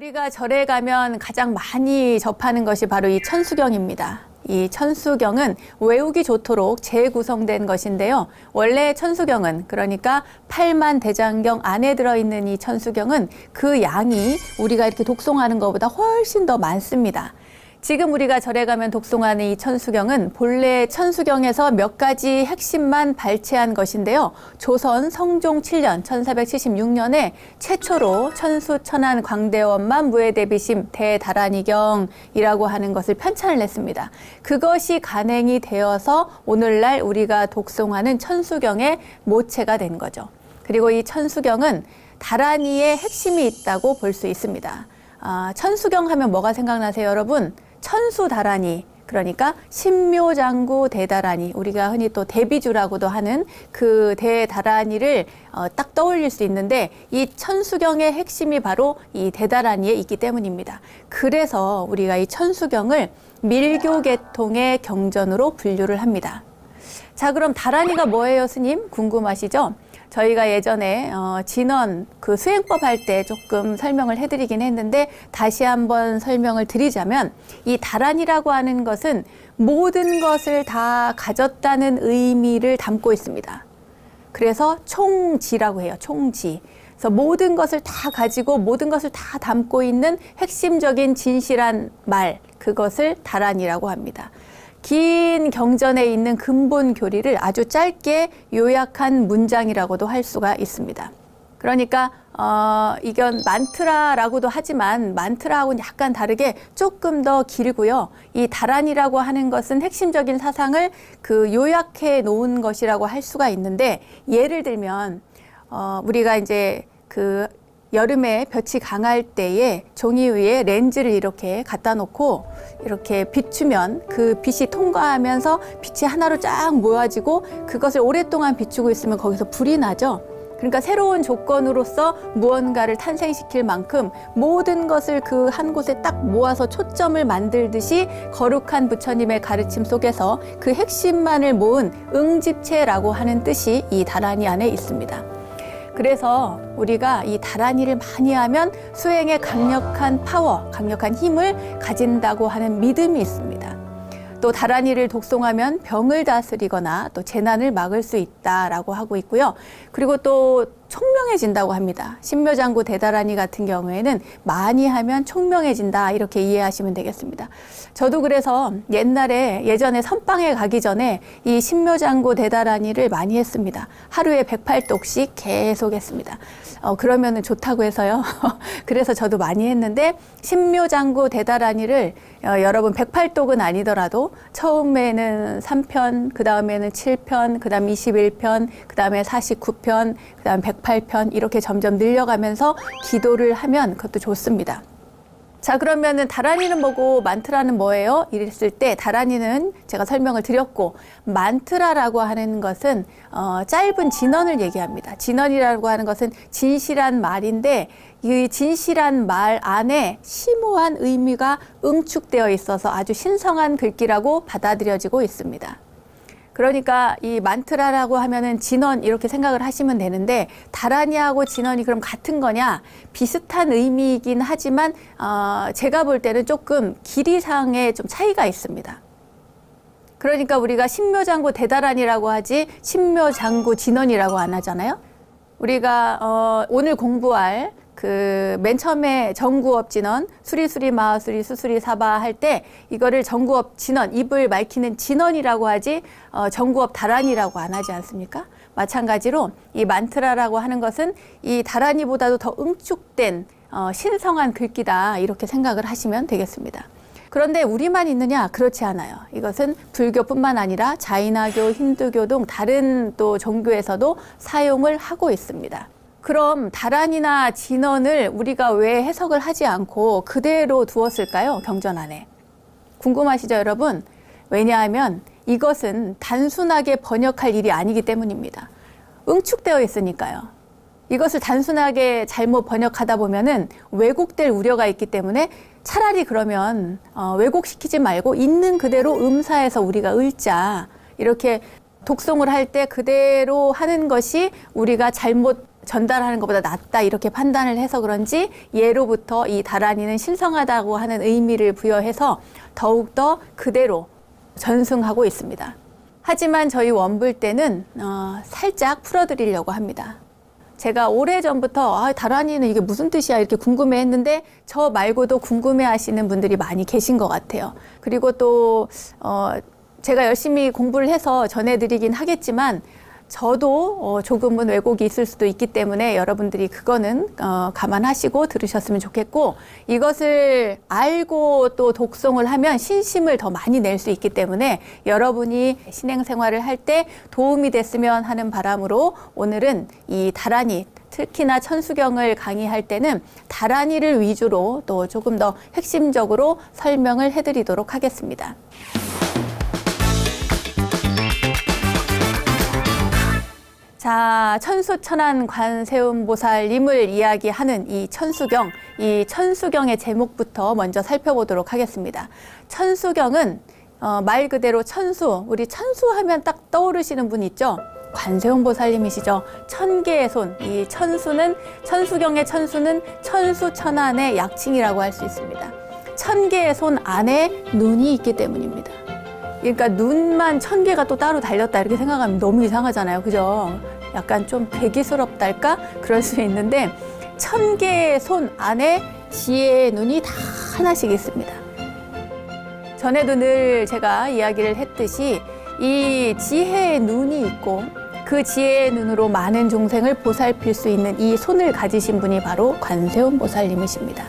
우리가 절에 가면 가장 많이 접하는 것이 바로 이 천수경입니다. 이 천수경은 외우기 좋도록 재구성된 것인데요. 원래 천수경은, 그러니까 8만 대장경 안에 들어있는 이 천수경은 그 양이 우리가 이렇게 독송하는 것보다 훨씬 더 많습니다. 지금 우리가 절에 가면 독송하는 이 천수경은 본래 천수경에서 몇 가지 핵심만 발췌한 것인데요. 조선 성종 7년 1476년에 최초로 천수천안 광대원만 무해대비심 대다란이경이라고 하는 것을 편찬을 냈습니다. 그것이 간행이 되어서 오늘날 우리가 독송하는 천수경의 모체가 된 거죠. 그리고 이 천수경은 다란이의 핵심이 있다고 볼 수 있습니다. 천수경 하면 뭐가 생각나세요, 여러분? 천수다란이, 그러니까 신묘장구 대다란이, 우리가 흔히 또 대비주라고도 하는 그 대다란이를 딱 떠올릴 수 있는데, 이 천수경의 핵심이 바로 이 대다란이에 있기 때문입니다. 그래서 우리가 이 천수경을 밀교계통의 경전으로 분류를 합니다. 자, 그럼 다란이가 뭐예요, 스님? 궁금하시죠? 저희가 예전에 진원 그 수행법 할 때 조금 설명을 해드리긴 했는데, 다시 한번 설명을 드리자면, 이 다란이라고 하는 것은 모든 것을 다 가졌다는 의미를 담고 있습니다. 그래서 총지라고 해요. 총지. 그래서 모든 것을 다 가지고 모든 것을 다 담고 있는 핵심적인 진실한 말, 그것을 다란이라고 합니다. 긴 경전에 있는 근본 교리를 아주 짧게 요약한 문장이라고도 할 수가 있습니다. 그러니까 이건 만트라라고도 하지만 만트라하고는 약간 다르게 조금 더 길고요. 이 다란이라고 하는 것은 핵심적인 사상을 그 요약해 놓은 것이라고 할 수가 있는데, 예를 들면 우리가 이제 그 여름에 볕이 강할 때에 종이 위에 렌즈를 이렇게 갖다 놓고 이렇게 비추면 그 빛이 통과하면서 빛이 하나로 쫙 모아지고, 그것을 오랫동안 비추고 있으면 거기서 불이 나죠. 그러니까 새로운 조건으로서 무언가를 탄생시킬 만큼 모든 것을 그 한 곳에 딱 모아서 초점을 만들듯이 거룩한 부처님의 가르침 속에서 그 핵심만을 모은 응집체라고 하는 뜻이 이 다란이 안에 있습니다. 그래서 우리가 이 다란이를 많이 하면 수행에 강력한 파워, 강력한 힘을 가진다고 하는 믿음이 있습니다. 또 다란이를 독송하면 병을 다스리거나 또 재난을 막을 수 있다라고 하고 있고요. 그리고 또 총명해진다고 합니다. 신묘장구 대다란이 같은 경우에는 많이 하면 총명해진다, 이렇게 이해하시면 되겠습니다. 저도 그래서 예전에 선방에 가기 전에 이 신묘장구 대다란이를 많이 했습니다. 하루에 108독씩 계속 했습니다. 그러면은 좋다고 해서요. 그래서 저도 많이 했는데, 신묘장구 대다란이를 여러분 108독은 아니더라도 처음에는 3편, 그 다음에는 7편, 그 다음 21편, 그 다음에 49편, 그 다음 108편 이렇게 점점 늘려가면서 기도를 하면 그것도 좋습니다. 자, 그러면은 다란이는 뭐고 만트라는 뭐예요? 이랬을 때 다란이는 제가 설명을 드렸고, 만트라라고 하는 것은 짧은 진언을 얘기합니다. 진언이라고 하는 것은 진실한 말인데, 이 진실한 말 안에 심오한 의미가 응축되어 있어서 아주 신성한 글귀라고 받아들여지고 있습니다. 그러니까 이 만트라라고 하면은 진언 이렇게 생각을 하시면 되는데, 다란이하고 진언이 그럼 같은 거냐? 비슷한 의미이긴 하지만 제가 볼 때는 조금 길이상의 좀 차이가 있습니다. 그러니까 우리가 신묘장구 대다란이라고 하지 신묘장구 진언이라고 안 하잖아요. 우리가 오늘 공부할 그 맨 처음에 정구업 진언, 수리수리 마하수리 수수리 사바 할 때 이거를 정구업 진언, 입을 밝히는 진언이라고 하지 정구업 다란이라고 안 하지 않습니까? 마찬가지로 이 만트라라고 하는 것은 이 다란이보다도 더 응축된 신성한 글귀다, 이렇게 생각을 하시면 되겠습니다. 그런데 우리만 있느냐? 그렇지 않아요. 이것은 불교뿐만 아니라 자이나교, 힌두교 등 다른 또 종교에서도 사용을 하고 있습니다. 그럼 다란이나 진언을 우리가 왜 해석을 하지 않고 그대로 두었을까요? 경전 안에. 궁금하시죠, 여러분? 왜냐하면 이것은 단순하게 번역할 일이 아니기 때문입니다. 응축되어 있으니까요. 이것을 단순하게 잘못 번역하다 보면은 왜곡될 우려가 있기 때문에 차라리 그러면 왜곡시키지 말고 있는 그대로 음사해서 우리가 읽자, 이렇게 독송을 할 때 그대로 하는 것이 우리가 잘못 전달하는 것보다 낫다 이렇게 판단을 해서 그런지 예로부터 이 다란이는 신성하다고 하는 의미를 부여해서 더욱더 그대로 전승하고 있습니다. 하지만 저희 원불 때는 살짝 풀어드리려고 합니다. 제가 오래전부터 다란이는 이게 무슨 뜻이야 이렇게 궁금해했는데 저 말고도 궁금해하시는 분들이 많이 계신 것 같아요. 그리고 또 제가 열심히 공부를 해서 전해드리긴 하겠지만 저도 조금은 왜곡이 있을 수도 있기 때문에 여러분들이 그거는 감안하시고 들으셨으면 좋겠고, 이것을 알고 또 독송을 하면 신심을 더 많이 낼 수 있기 때문에 여러분이 신행생활을 할 때 도움이 됐으면 하는 바람으로 오늘은 이 다란이, 특히나 천수경을 강의할 때는 다란이를 위주로 또 조금 더 핵심적으로 설명을 해드리도록 하겠습니다. 자, 천수천안 관세음보살님을 이야기하는 이 천수경, 이 천수경의 제목부터 먼저 살펴보도록 하겠습니다. 천수경은 말 그대로 천수, 우리 천수하면 딱 떠오르시는 분 있죠? 관세음보살님이시죠. 천개의 손, 이 천수는, 천수경의 천수는 천수천안의 약칭이라고 할 수 있습니다. 천개의 손 안에 눈이 있기 때문입니다. 그러니까 눈만 1000개가 또 따로 달렸다 이렇게 생각하면 너무 이상하잖아요. 그죠? 약간 좀 괴기스럽달까? 그럴 수 있는데 1000개의 손 안에 지혜의 눈이 다 하나씩 있습니다. 전에도 늘 제가 이야기를 했듯이 이 지혜의 눈이 있고 그 지혜의 눈으로 많은 중생을 보살필 수 있는 이 손을 가지신 분이 바로 관세음보살님이십니다.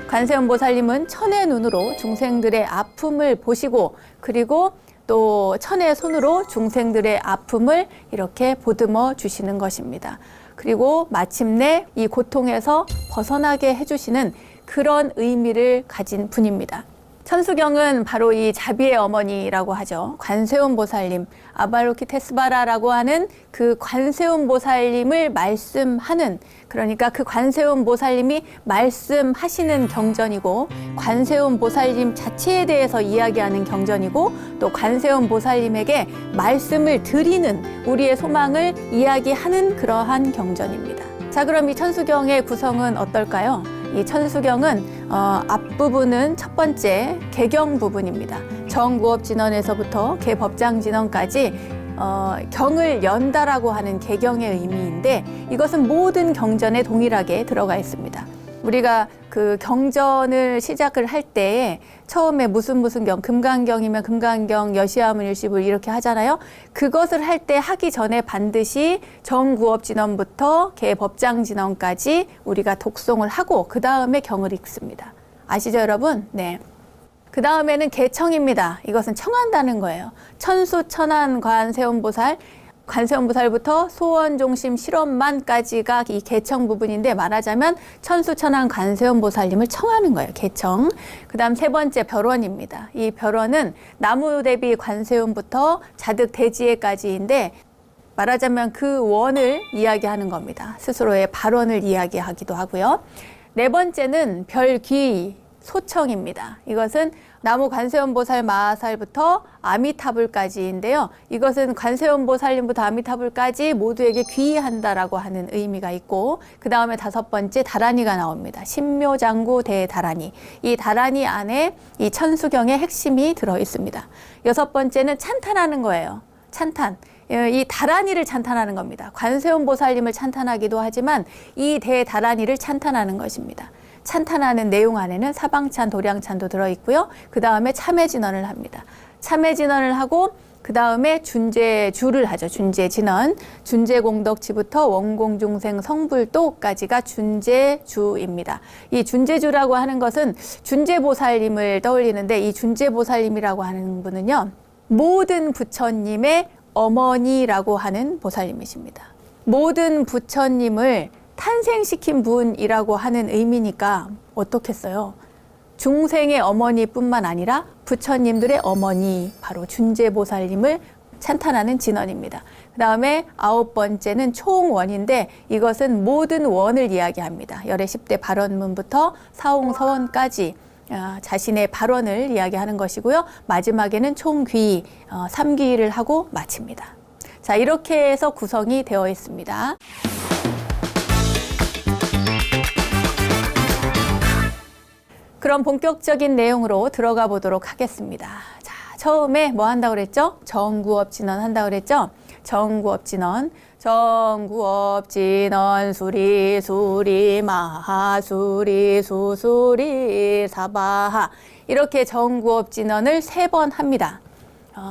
관세음보살님은 천의 눈으로 중생들의 아픔을 보시고 그리고 또 천의 손으로 중생들의 아픔을 이렇게 보듬어 주시는 것입니다. 그리고 마침내 이 고통에서 벗어나게 해주시는 그런 의미를 가진 분입니다. 천수경은 바로 이 자비의 어머니라고 하죠. 관세음보살님, 아발로키테스바라라고 하는 그 관세음보살님을 말씀하는, 그러니까 그 관세음보살님이 말씀하시는 경전이고 관세음보살님 자체에 대해서 이야기하는 경전이고 또 관세음보살님에게 말씀을 드리는 우리의 소망을 이야기하는 그러한 경전입니다. 자, 그럼 이 천수경의 구성은 어떨까요? 이 천수경은 앞부분은 첫 번째 개경 부분입니다. 정구업진언에서부터 개법장진언까지 경을 연다라고 하는 개경의 의미인데 이것은 모든 경전에 동일하게 들어가 있습니다. 우리가 그 경전을 시작을 할 때 처음에 무슨 경, 금강경이면 금강경, 여시하면 일시불 이렇게 하잖아요. 그것을 할 때 하기 전에 반드시 정구업진언부터 개법장진언까지 우리가 독송을 하고 그 다음에 경을 읽습니다. 아시죠, 여러분? 네. 그 다음에는 개청입니다. 이것은 청한다는 거예요. 천수천안 관세음보살, 관세음보살부터 소원종심 실험만까지가 이 개청 부분인데 말하자면 천수천안 관세음보살님을 청하는 거예요. 개청. 그 다음 세 번째 별원입니다. 이 별원은 나무대비 관세음부터 자득대지혜까지인데 말하자면 그 원을 이야기하는 겁니다. 스스로의 발원을 이야기하기도 하고요. 네 번째는 별귀 소청입니다. 이것은 나무 관세음보살 마하살부터 아미타불까지인데요. 이것은 관세음보살님부터 아미타불까지 모두에게 귀의한다라고 하는 의미가 있고 그 다음에 다섯 번째 다란이가 나옵니다. 신묘장구 대다란이. 이 다란이 안에 이 천수경의 핵심이 들어 있습니다. 여섯 번째는 찬탄하는 거예요. 찬탄. 이 다란이를 찬탄하는 겁니다. 관세음보살님을 찬탄하기도 하지만 이 대다란이를 찬탄하는 것입니다. 찬탄하는 내용 안에는 사방찬, 도량찬도 들어있고요. 그 다음에 참회진언을 합니다. 참회진언을 하고 그 다음에 준제주를 하죠. 준제진언. 준제공덕지부터 원공중생 성불도까지가 준제주입니다. 이 준제주라고 하는 것은 준제보살님을 떠올리는데 이 준제보살님이라고 하는 분은요. 모든 부처님의 어머니라고 하는 보살님이십니다. 모든 부처님을 탄생시킨 분이라고 하는 의미니까 어떻겠어요? 중생의 어머니뿐만 아니라 부처님들의 어머니, 바로 준제보살님을 찬탄하는 진언입니다. 그 다음에 아홉 번째는 총원인데 이것은 모든 원을 이야기합니다. 열의 10대 발언문부터 사홍서원까지 자신의 발언을 이야기하는 것이고요. 마지막에는 총귀, 삼귀를 하고 마칩니다. 자, 이렇게 해서 구성이 되어 있습니다. 그럼 본격적인 내용으로 들어가 보도록 하겠습니다. 자, 처음에 뭐 한다고 그랬죠? 정구업진언 한다고 그랬죠? 정구업진언. 정구업진언 수리 수리 마하 수리 수수리 사바하. 이렇게 정구업진언을 3번 합니다.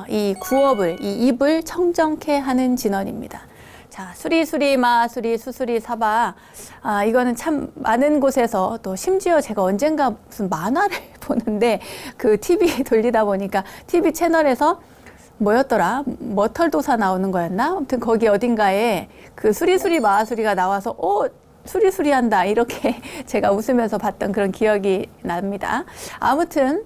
이 구업을, 이 입을 청정케 하는 진언입니다. 자, 수리 수리 마 수리 수수리 사바. 이거는 참 많은 곳에서, 또 심지어 제가 언젠가 무슨 만화를 보는데 그 TV 돌리다 보니까 TV 채널에서 뭐였더라? 머털도사 나오는 거였나? 아무튼 거기 어딘가에 그 수리수리 마수리가 나와서 수리수리한다 이렇게 제가 웃으면서 봤던 그런 기억이 납니다. 아무튼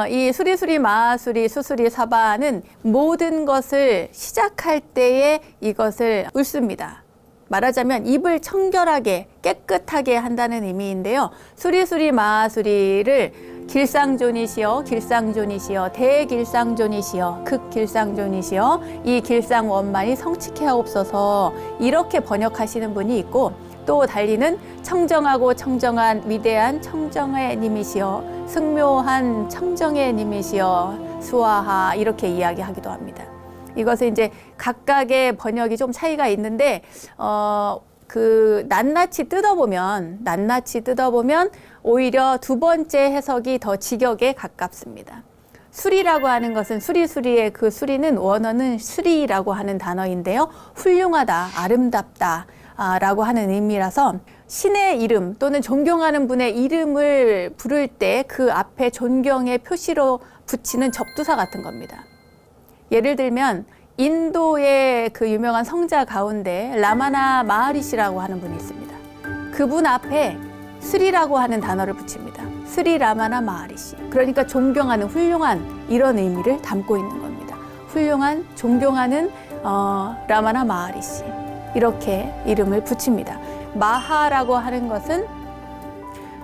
이 수리수리 마수리 수수리 사바는 모든 것을 시작할 때에 이것을 읊습니다. 말하자면 입을 청결하게 깨끗하게 한다는 의미인데요. 수리수리 마수리를 길상존이시여 길상존이시여 대길상존이시여 극길상존이시여 이 길상원만이 성취케 하옵소서, 이렇게 번역하시는 분이 있고, 또 달리는 청정하고 청정한 위대한 청정의 님이시여 승묘한 청정의 님이시여 수아하, 이렇게 이야기하기도 합니다. 이것은 이제 각각의 번역이 좀 차이가 있는데 낱낱이 뜯어보면 오히려 두 번째 해석이 더 직역에 가깝습니다. 수리라고 하는 것은 수리수리의 그 수리는 원어는 수리라고 하는 단어인데요. 훌륭하다, 아름답다 라고 하는 의미라서 신의 이름 또는 존경하는 분의 이름을 부를 때 그 앞에 존경의 표시로 붙이는 접두사 같은 겁니다. 예를 들면 인도의 그 유명한 성자 가운데 라마나 마하리시라고 하는 분이 있습니다. 그분 앞에 스리라고 하는 단어를 붙입니다. 스리 라마나 마하리시. 그러니까 존경하는, 훌륭한 이런 의미를 담고 있는 겁니다. 훌륭한, 존경하는 라마나 마하리시. 이렇게 이름을 붙입니다. 마하라고 하는 것은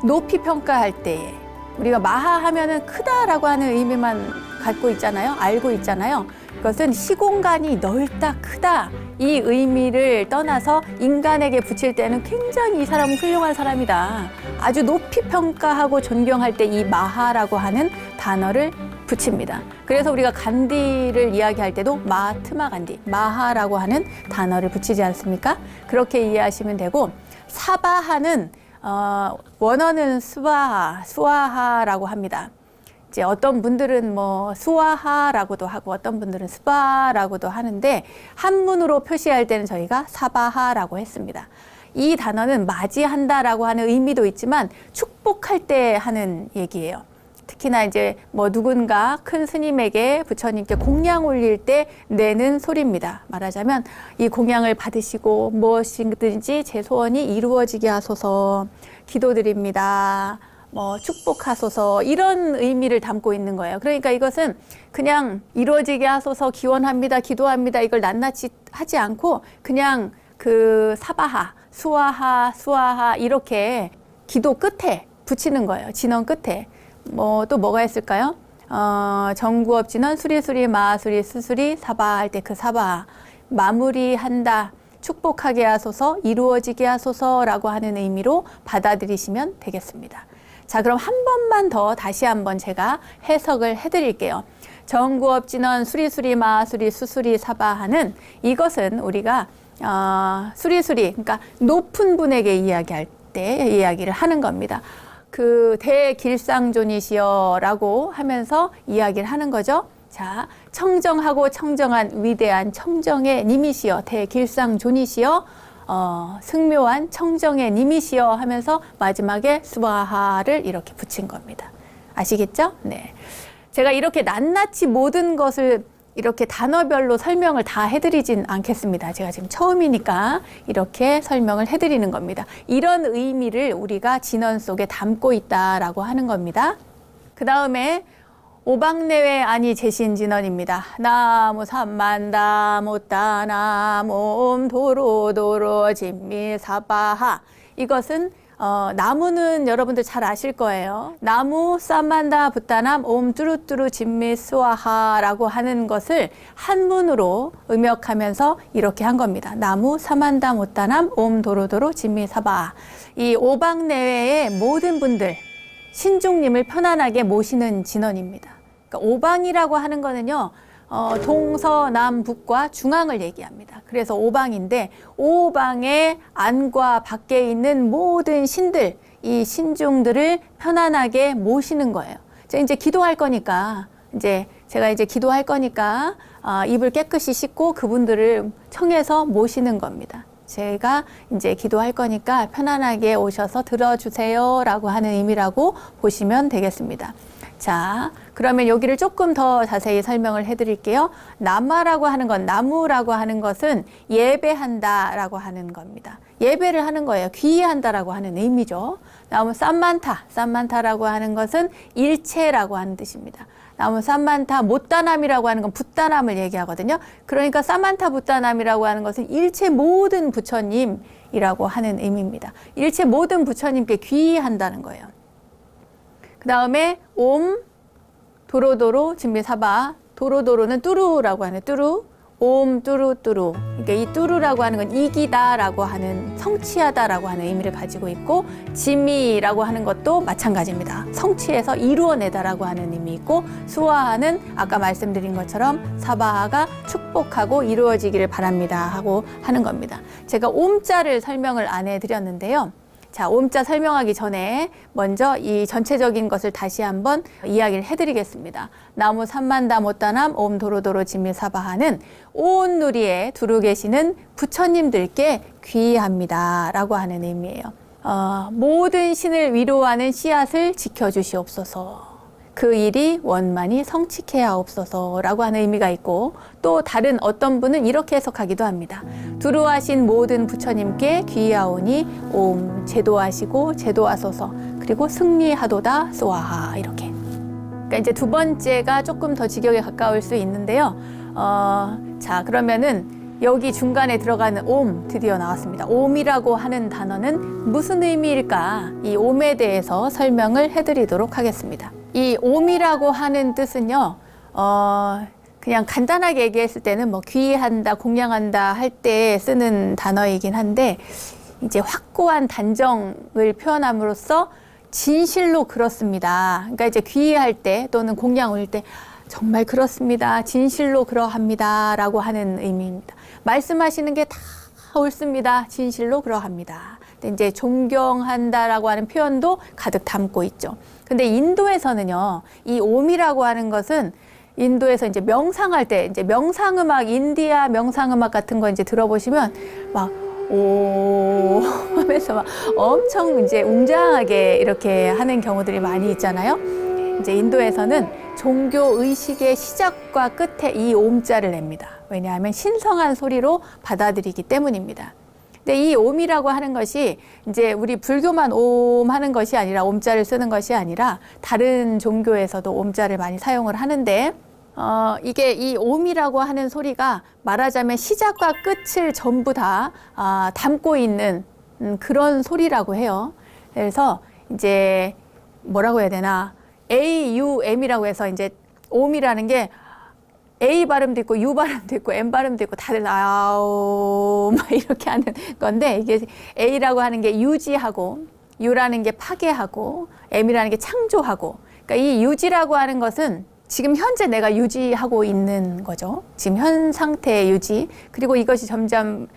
높이 평가할 때에, 우리가 마하 하면은 크다라고 하는 의미만 갖고 있잖아요. 알고 있잖아요. 그것은 시공간이 넓다, 크다 이 의미를 떠나서 인간에게 붙일 때는 굉장히 이 사람은 훌륭한 사람이다, 아주 높이 평가하고 존경할 때 이 마하라고 하는 단어를 붙입니다. 그래서 우리가 간디를 이야기할 때도 마하트마 간디, 마하라고 하는 단어를 붙이지 않습니까? 그렇게 이해하시면 되고, 사바하는 원어는 수아하라고 합니다. 이제 어떤 분들은 뭐 수아하라고도 하고 어떤 분들은 스바라고도 하는데, 한문으로 표시할 때는 저희가 사바하라고 했습니다. 이 단어는 맞이한다라고 하는 의미도 있지만 축복할 때 하는 얘기예요. 특히나 이제 뭐 누군가 큰 스님에게 부처님께 공양 올릴 때 내는 소리입니다. 말하자면 이 공양을 받으시고 무엇이든지 제 소원이 이루어지게 하소서, 기도드립니다, 뭐 축복하소서, 이런 의미를 담고 있는 거예요. 그러니까 이것은 그냥 이루어지게 하소서, 기원합니다, 기도합니다 이걸 낱낱이 하지 않고 그냥 그 사바하, 수아하 이렇게 기도 끝에 붙이는 거예요. 진언 끝에. 또 뭐가 있을까요? 정구업 진언 수리수리 마수리 수수리 사바 할 때 그 사바, 마무리한다, 축복하게 하소서, 이루어지게 하소서라고 하는 의미로 받아들이시면 되겠습니다. 자, 그럼 한 번만 더 다시 한번 제가 해석을 해드릴게요. 정구업 진언 수리수리 마수리 수수리 사바하는, 이것은 우리가 수리수리, 그러니까 높은 분에게 이야기할 때 이야기를 하는 겁니다. 그 대길상존이시여라고 하면서 이야기를 하는 거죠. 자, 청정하고 청정한 위대한 청정의 님이시여, 대길상존이시여, 승묘한 청정의 님이시여 하면서 마지막에 수바하를 이렇게 붙인 겁니다. 아시겠죠? 네. 제가 이렇게 낱낱이 모든 것을 이렇게 단어별로 설명을 다 해드리진 않겠습니다. 제가 지금 처음이니까 이렇게 설명을 해드리는 겁니다. 이런 의미를 우리가 진언 속에 담고 있다라고 하는 겁니다. 그 다음에 오박내외 아니 제신진언입니다. 나무 삼만다 못다 나무 도로도로 진미사바하. 이것은 나무는 여러분들 잘 아실 거예요. 나무 쌈만다 붓다남 옴 뚜루뚜루 진미 스와하라고 하는 것을 한문으로 음역하면서 이렇게 한 겁니다. 나무 사만다 못다남 옴 도로도로 진미 사바. 이 오박 내외의 모든 분들, 신중님을 편안하게 모시는 진원입니다. 그러니까 오방이라고 하는 거는요, 동서남북과 중앙을 얘기합니다. 그래서 오방인데, 오방의 안과 밖에 있는 모든 신들, 이 신중들을 편안하게 모시는 거예요. 이제 기도할 거니까, 제가 이제 기도할 거니까, 입을 깨끗이 씻고 그분들을 청해서 모시는 겁니다. 제가 이제 기도할 거니까 편안하게 오셔서 들어주세요 라고 하는 의미라고 보시면 되겠습니다. 자, 그러면 여기를 조금 더 자세히 설명을 해드릴게요. 나마라고 하는 건, 나무라고 하는 것은 예배한다 라고 하는 겁니다. 예배를 하는 거예요. 귀의한다라고 하는 의미죠. 나무 쌈만타라고 하는 것은 일체라고 하는 뜻입니다. 나무 쌈만타 못다남이라고 하는 건 붓다남을 얘기하거든요. 그러니까 쌈만타 붓다남이라고 하는 것은 일체 모든 부처님이라고 하는 의미입니다. 일체 모든 부처님께 귀의한다는 거예요. 그 다음에 옴 도로도로 진미사바, 도로도로는 뚜루라고 하는 뚜루, 옴 뚜루뚜루. 그러니까 이 뚜루라고 하는 건 이기다라고 하는, 성취하다라고 하는 의미를 가지고 있고, 진미라고 하는 것도 마찬가지입니다. 성취해서 이루어내다라고 하는 의미 있고, 수화하는 아까 말씀드린 것처럼 사바가 축복하고 이루어지기를 바랍니다 하고 하는 겁니다. 제가 옴자를 설명을 안 해드렸는데요. 자, 옴자 설명하기 전에 먼저 이 전체적인 것을 다시 한번 이야기를 해드리겠습니다. 나무 삼만다 못다남 옴 도로도로 진미사바하는 온 누리에 두루 계시는 부처님들께 귀의합니다 라고 하는 의미예요. 모든 신을 위로하는 씨앗을 지켜주시옵소서. 그 일이 원만히 성취케 하옵소서 라고 하는 의미가 있고, 또 다른 어떤 분은 이렇게 해석하기도 합니다. 두루하신 모든 부처님께 귀의하오니 옴 제도하시고 제도하소서, 그리고 승리하도다 스와하, 이렇게. 그러니까 이제 두 번째가 조금 더 직역에 가까울 수 있는데요. 자, 그러면은 여기 중간에 들어가는 옴 드디어 나왔습니다. 옴이라고 하는 단어는 무슨 의미일까? 이 옴에 대해서 설명을 해드리도록 하겠습니다. 이 옴이라고 하는 뜻은요, 그냥 간단하게 얘기했을 때는 뭐 귀의한다, 공양한다 할 때 쓰는 단어이긴 한데, 이제 확고한 단정을 표현함으로써 진실로 그렇습니다. 그러니까 이제 귀의할 때 또는 공양 올 때 정말 그렇습니다, 진실로 그러합니다 라고 하는 의미입니다. 말씀하시는 게 다 옳습니다, 진실로 그러합니다. 근데 이제 존경한다라고 하는 표현도 가득 담고 있죠. 근데 인도에서는요, 이 옴이라고 하는 것은 인도에서 이제 명상할 때, 이제 명상음악, 인디아 명상음악 같은 거 이제 들어보시면 막 오 하면서 막 엄청 이제 웅장하게 이렇게 하는 경우들이 많이 있잖아요. 이제 인도에서는 종교 의식의 시작과 끝에 이 옴자를 냅니다. 왜냐하면 신성한 소리로 받아들이기 때문입니다. 근데 이 옴이라고 하는 것이 이제 우리 불교만 옴 하는 것이 아니라, 옴자를 쓰는 것이 아니라 다른 종교에서도 옴자를 많이 사용을 하는데, 이게 이 옴이라고 하는 소리가 말하자면 시작과 끝을 전부 다 담고 있는 그런 소리라고 해요. 그래서 이제 뭐라고 해야 되나, AUM이라고 해서 이제 옴이라는 게 A 발음도 있고 U 발음도 있고 M 발음도 있고 다들 아우 막 이렇게 하는 건데, 이게 A라고 하는 게 유지하고, U라는 게 파괴하고, M이라는 게 창조하고. 그러니까 이 유지라고 하는 것은 지금 현재 내가 유지하고 있는 거죠. 지금 현 상태의 유지. 그리고 이것이 점점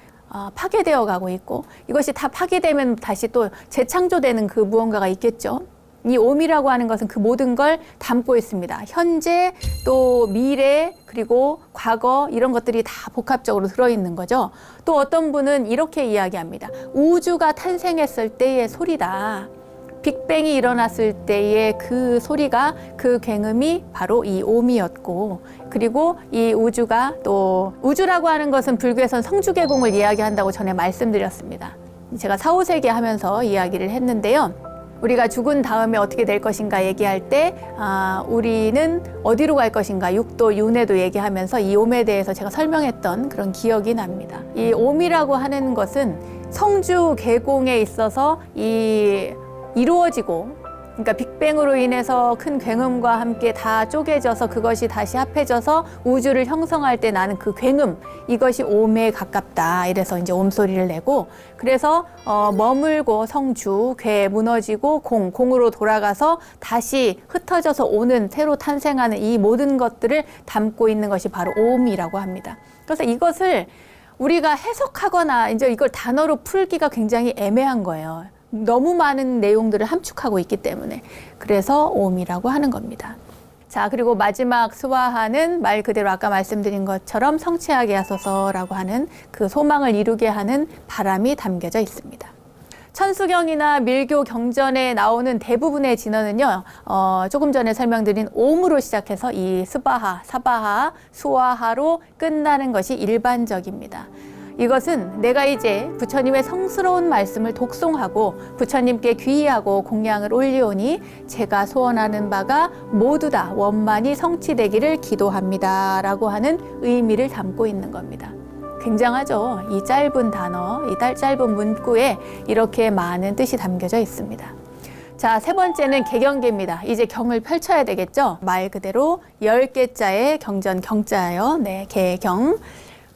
파괴되어 가고 있고, 이것이 다 파괴되면 다시 또 재창조되는 그 무언가가 있겠죠. 이 옴이라고 하는 것은 그 모든 걸 담고 있습니다. 현재, 또 미래, 그리고 과거, 이런 것들이 다 복합적으로 들어있는 거죠. 또 어떤 분은 이렇게 이야기합니다. 우주가 탄생했을 때의 소리다. 빅뱅이 일어났을 때의 그 소리가, 그 굉음이 바로 이 옴이었고, 그리고 이 우주가, 또 우주라고 하는 것은 불교에서는 성주계공을 이야기한다고 전에 말씀드렸습니다. 제가 사후세계 하면서 이야기를 했는데요. 우리가 죽은 다음에 어떻게 될 것인가 얘기할 때, 우리는 어디로 갈 것인가, 육도, 윤회도 얘기하면서 이 옴에 대해서 제가 설명했던 그런 기억이 납니다. 이 옴이라고 하는 것은 성주 계공에 있어서 이루어지고, 그러니까 빅뱅으로 인해서 큰 굉음과 함께 다 쪼개져서 그것이 다시 합해져서 우주를 형성할 때 나는 그 굉음, 이것이 옴에 가깝다. 이래서 이제 옴 소리를 내고, 그래서 머물고 성주, 괴 무너지고 공으로 돌아가서 다시 흩어져서 오는 새로 탄생하는 이 모든 것들을 담고 있는 것이 바로 옴이라고 합니다. 그래서 이것을 우리가 해석하거나 이제 이걸 단어로 풀기가 굉장히 애매한 거예요. 너무 많은 내용들을 함축하고 있기 때문에. 그래서 옴이라고 하는 겁니다. 자, 그리고 마지막 스와하는 말 그대로 아까 말씀드린 것처럼 성취하게 하소서라고 하는 그 소망을 이루게 하는 바람이 담겨져 있습니다. 천수경이나 밀교 경전에 나오는 대부분의 진언은요, 조금 전에 설명드린 옴으로 시작해서 이 스바하, 사바하, 수와하로 끝나는 것이 일반적입니다. 이것은 내가 이제 부처님의 성스러운 말씀을 독송하고 부처님께 귀의하고 공양을 올리오니 제가 소원하는 바가 모두 다 원만히 성취되기를 기도합니다. 라고 하는 의미를 담고 있는 겁니다. 굉장하죠? 이 짧은 단어, 이 짧은 문구에 이렇게 많은 뜻이 담겨져 있습니다. 자, 세 번째는 개경계입니다. 이제 경을 펼쳐야 되겠죠? 말 그대로 10개자의 경전 경자예요. 네, 개경.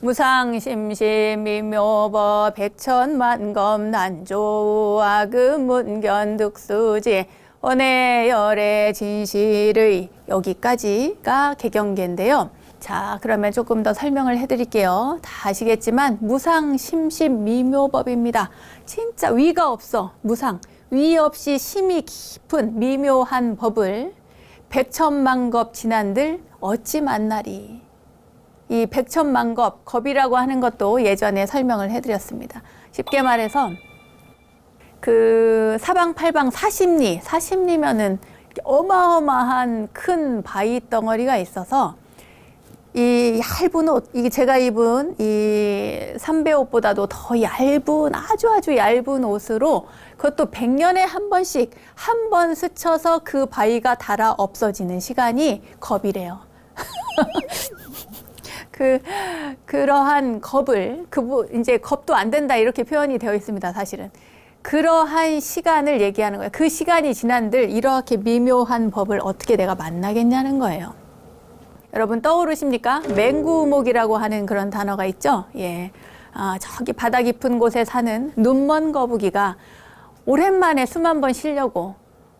무상심심미묘법 백천만검 난조아금문견득수지 원해열의 진실의, 여기까지가 개경계인데요. 자, 그러면 조금 더 설명을 해드릴게요. 다 아시겠지만 무상심심미묘법입니다. 진짜 위가 없어. 무상, 위 없이 심이 깊은 미묘한 법을 백천만겁 지난들 어찌 만나리. 이 백천만겁, 겁이라고 하는 것도 예전에 설명을 해드렸습니다. 쉽게 말해서 그 사방팔방 사십리면은 어마어마한 큰 바위 덩어리가 있어서 이 얇은 옷, 이게 제가 입은 이 삼배 옷보다도 더 얇은, 아주 얇은 옷으로, 그것도 100년에 한 번씩 한 번 스쳐서 그 바위가 닳아 없어지는 시간이 겁이래요. 그러한 겁을, 이제 겁도 안 된다 이렇게 표현이 되어 있습니다, 사실은. 그러한 시간을 얘기하는 거예요. 그 시간이 지난들 이렇게 미묘한 법을 어떻게 내가 만나겠냐는 거예요. 여러분 떠오르십니까? 맹구목이라고 하는 그런 단어가 있죠? 예. 저기 바다 깊은 곳에 사는 눈먼 거북이가 오랜만에 숨 한 번 쉬려고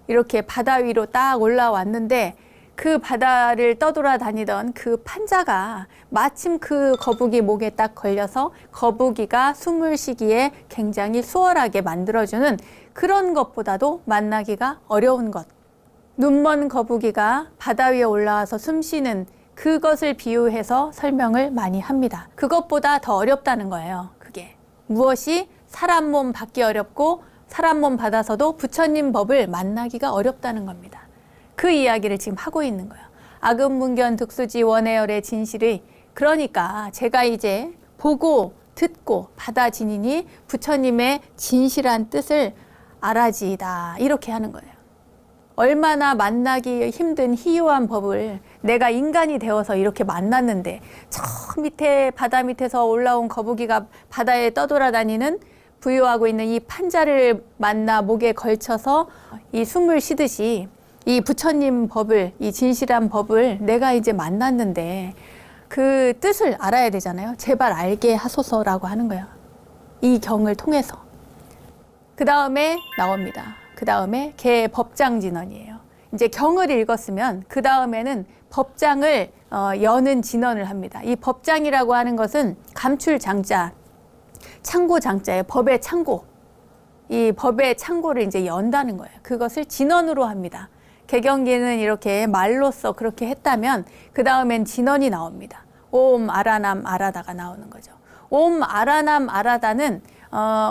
이렇게 바다 위로 딱 올라왔는데 그 바다를 떠돌아다니던 그 판자가 마침 그 거북이 목에 딱 걸려서 거북이가 숨을 쉬기에 굉장히 수월하게 만들어주는 그런 것보다도 만나기가 어려운 것. 눈먼 거북이가 바다 위에 올라와서 숨 쉬는 그것을 비유해서 설명을 많이 합니다. 그것보다 더 어렵다는 거예요. 그게 무엇이 사람 몸 받기 어렵고 사람 몸 받아서도 부처님 법을 만나기가 어렵다는 겁니다. 그 이야기를 지금 하고 있는 거예요. 아금문견 득수지 원해열의 진실의, 그러니까 제가 이제 보고 듣고 받아지니니 부처님의 진실한 뜻을 알아지이다, 이렇게 하는 거예요. 얼마나 만나기 힘든 희유한 법을 내가 인간이 되어서 이렇게 만났는데, 저 밑에 바다 밑에서 올라온 거북이가 바다에 떠돌아다니는 부유하고 있는 이 판자를 만나 목에 걸쳐서 이 숨을 쉬듯이 이 부처님 법을, 이 진실한 법을 내가 이제 만났는데 그 뜻을 알아야 되잖아요. 제발 알게 하소서라고 하는 거예요. 이 경을 통해서. 그 다음에 나옵니다. 그 다음에 개법장진언이에요. 이제 경을 읽었으면 그 다음에는 법장을 여는 진언을 합니다. 이 법장이라고 하는 것은 감출장자, 창고장자예요. 법의 창고. 이 법의 창고를 이제 연다는 거예요. 그것을 진언으로 합니다. 개경기는 이렇게 말로써 그렇게 했다면 그 다음엔 진언이 나옵니다. 옴 아라남 아라다가 나오는 거죠. 옴 아라남 아라다는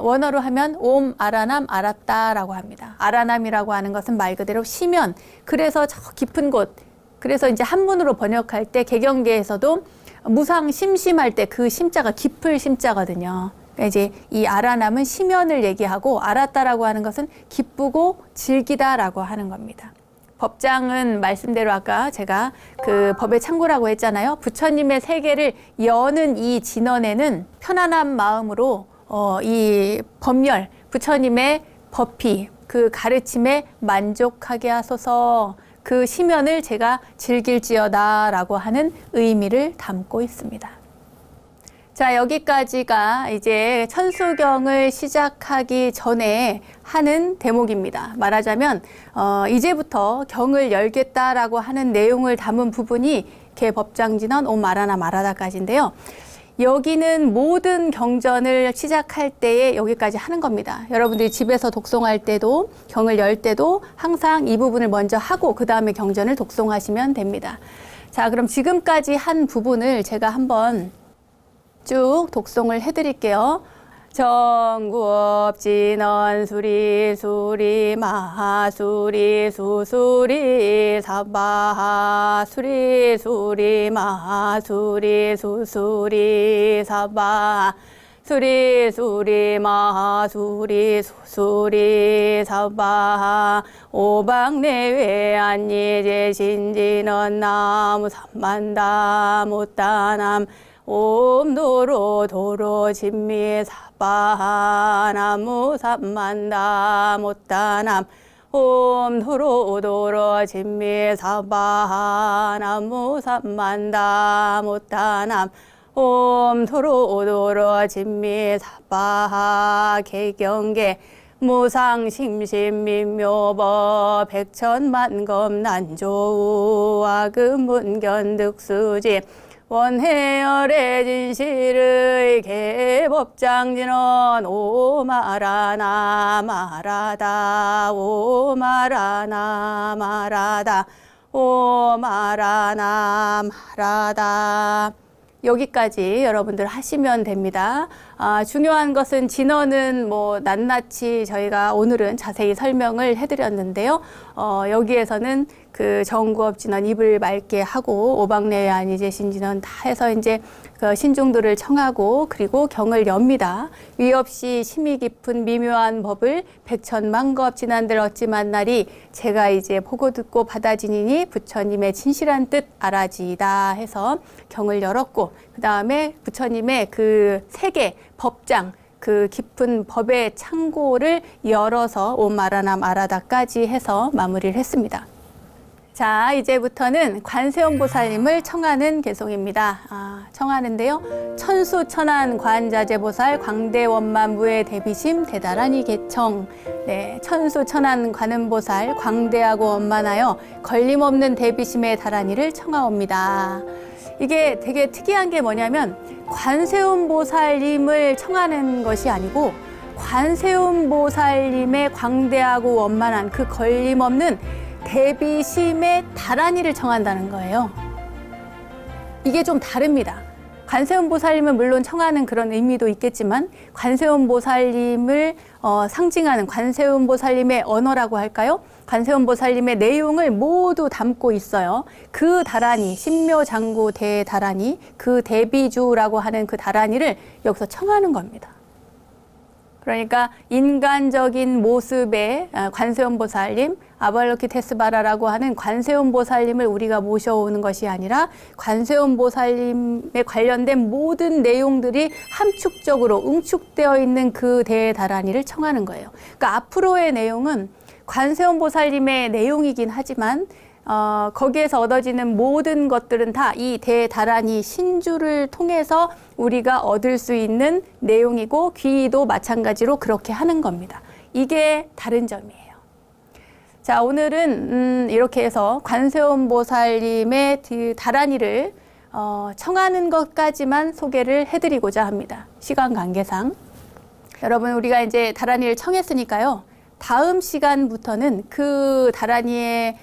원어로 하면 옴 아라남 아랐다라고 합니다. 아라남이라고 하는 것은 말 그대로 심연, 그래서 저 깊은 곳, 그래서 이제 한문으로 번역할 때 개경계에서도 무상 심심할 때 그 심자가 깊을 심자거든요. 그러니까 이제 이 아라남은 심연을 얘기하고 알았다라고 하는 것은 기쁘고 즐기다라고 하는 겁니다. 법장은 말씀대로 아까 제가 그 법의 창고라고 했잖아요. 부처님의 세계를 여는 이 진언에는 편안한 마음으로 이 법열, 부처님의 법피, 그 가르침에 만족하게 하소서. 그 시면을 제가 즐길지어다 라고 하는 의미를 담고 있습니다. 자, 여기까지가 이제 천수경을 시작하기 전에 하는 대목입니다. 말하자면 이제부터 경을 열겠다라고 하는 내용을 담은 부분이 개법장진언 오 말하나 말하다까지인데요. 여기는 모든 경전을 시작할 때에 여기까지 하는 겁니다. 여러분들이 집에서 독송할 때도 경을 열 때도 항상 이 부분을 먼저 하고 그 다음에 경전을 독송하시면 됩니다. 자, 그럼 지금까지 한 부분을 제가 한번 쭉 독송을 해드릴게요. 정구업진언 수리 수리 마하수리 수수리 사바하 수리 수리 마하수리 수수리 사바하 수리 수리 마하수리 수수리 사바하 오박내외 안니제 신진언 나무 삼만다 못다남 옴도로 도로 진미 사바하 나무 삼만다 못다남 옴도로 도로 진미 사바하 나무 삼만다 못다남 옴도로 도로 진미 사바하 개경계 무상심심민묘법 백천만검 난조우 아금문견득수지 원해열의 진실의 개법장진언 오마라나 말하다 오마라나 말하다 오마라나 말하다. 여기까지 여러분들 하시면 됩니다. 중요한 것은 진언은 뭐 낱낱이 저희가 오늘은 자세히 설명을 해드렸는데요. 여기에서는 그 정구업 진언 입을 맑게 하고 오박내외 안이제 신진언 다 해서 이제 그 신중들을 청하고 그리고 경을 엽니다. 위 없이 심이 깊은 미묘한 법을 백천만겁 진한들 어찌 만나리 제가 이제 보고 듣고 받아지니니 부처님의 진실한 뜻 알아지이다 해서 경을 열었고 그 다음에 부처님의 그 세계 법장 그 깊은 법의 창고를 열어서 오 말하나 말하다까지 해서 마무리를 했습니다. 자, 이제부터는 관세음보살님을 청하는 개송입니다. 청하는데요. 천수천안 관자재보살 광대원만무의 대비심 대다란히 개청. 네, 천수천안 관음보살 광대하고 원만하여 걸림없는 대비심의 다란히를 청하옵니다. 이게 되게 특이한 게 뭐냐면 관세음보살님을 청하는 것이 아니고 관세음보살님의 광대하고 원만한 그 걸림없는 대비심의 다란히를 청한다는 거예요. 이게 좀 다릅니다. 관세음보살님은 물론 청하는 그런 의미도 있겠지만 관세음보살님을 상징하는 관세음보살님의 언어라고 할까요? 관세음보살님의 내용을 모두 담고 있어요. 그 다란히, 신묘장구 대다란히, 그 대비주라고 하는 그 다란히를 여기서 청하는 겁니다. 그러니까 인간적인 모습의 관세음보살님, 아발로키테스바라라고 하는 관세음보살님을 우리가 모셔오는 것이 아니라 관세음보살님에 관련된 모든 내용들이 함축적으로 응축되어 있는 그 대다란히를 청하는 거예요. 그러니까 앞으로의 내용은 관세음보살님의 내용이긴 하지만 거기에서 얻어지는 모든 것들은 다 이 대다란히 신주를 통해서 우리가 얻을 수 있는 내용이고 귀의도 마찬가지로 그렇게 하는 겁니다. 이게 다른 점이에요. 자, 오늘은 이렇게 해서 관세음보살님의 다란히를 청하는 것까지만 소개를 해드리고자 합니다. 시간 관계상. 여러분, 우리가 이제 다란히를 청했으니까요. 다음 시간부터는 그 다란히에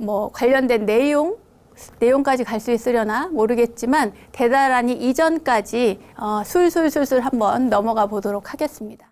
뭐 관련된 내용까지 갈 수 있으려나 모르겠지만 대다란히 이전까지 술술술술 한번 넘어가 보도록 하겠습니다.